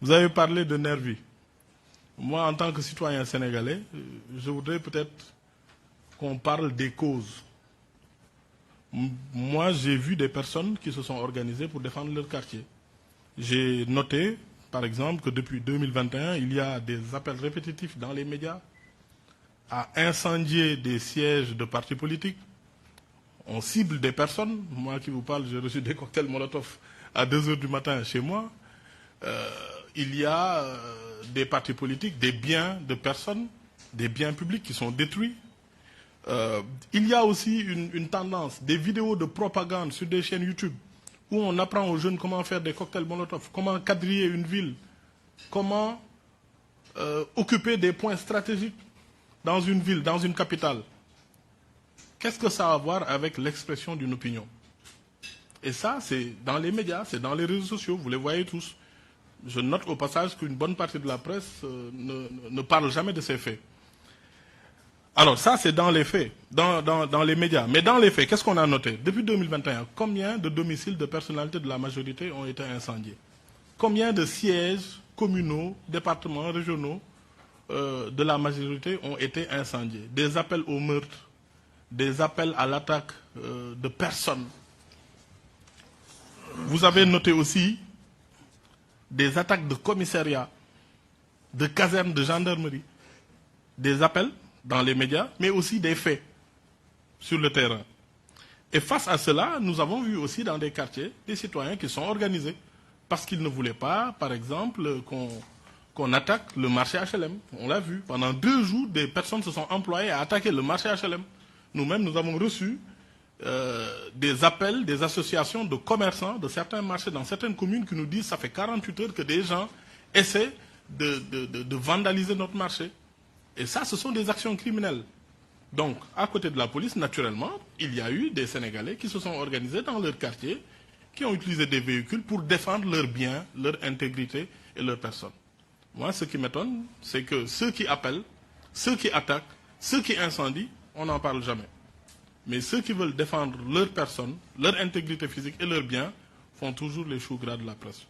Vous avez parlé de nervis. Moi, en tant que citoyen sénégalais, je voudrais peut-être qu'on parle des causes. Moi, j'ai vu des personnes qui se sont organisées pour défendre leur quartier. J'ai noté, par exemple, que depuis 2021, il y a des appels répétitifs dans les médias à incendier des sièges de partis politiques. On cible des personnes. Moi qui vous parle, j'ai reçu des cocktails Molotov à 2 heures du matin chez moi. Il y a des partis politiques, des biens de personnes, des biens publics qui sont détruits. Il y a aussi une tendance, des vidéos de propagande sur des chaînes YouTube où on apprend aux jeunes comment faire des cocktails Molotov, comment quadriller une ville, comment occuper des points stratégiques dans une ville, dans une capitale. Qu'est-ce que ça a à voir avec l'expression d'une opinion? Et ça, c'est dans les médias, c'est dans les réseaux sociaux, vous les voyez tous. Je note au passage qu'une bonne partie de la presse ne parle jamais de ces faits. Alors ça, c'est dans les faits, dans les médias. Mais dans les faits, qu'est-ce qu'on a noté? Depuis 2021, combien de domiciles de personnalités de la majorité ont été incendiés? Combien de sièges communaux, départements, régionaux de la majorité ont été incendiés? Des appels au meurtre, des appels à l'attaque de personnes. Vous avez noté aussi des attaques de commissariats, de casernes de gendarmerie, des appels dans les médias, mais aussi des faits sur le terrain. Et face à cela, nous avons vu aussi dans des quartiers des citoyens qui sont organisés parce qu'ils ne voulaient pas, par exemple, qu'on attaque le marché HLM. On l'a vu. Pendant 2 jours, des personnes se sont employées à attaquer le marché HLM. Nous-mêmes, nous avons reçu des appels des associations de commerçants de certains marchés dans certaines communes qui nous disent que ça fait 48 heures que des gens essaient de vandaliser notre marché. Et ça, ce sont des actions criminelles. Donc, à côté de la police, naturellement, il y a eu des Sénégalais qui se sont organisés dans leur quartier, qui ont utilisé des véhicules pour défendre leurs biens, leur intégrité et leur personne. Moi, ce qui m'étonne, c'est que ceux qui appellent, ceux qui attaquent, ceux qui incendient, on n'en parle jamais. Mais ceux qui veulent défendre leur personne, leur intégrité physique et leurs biens font toujours les choux gras de la presse.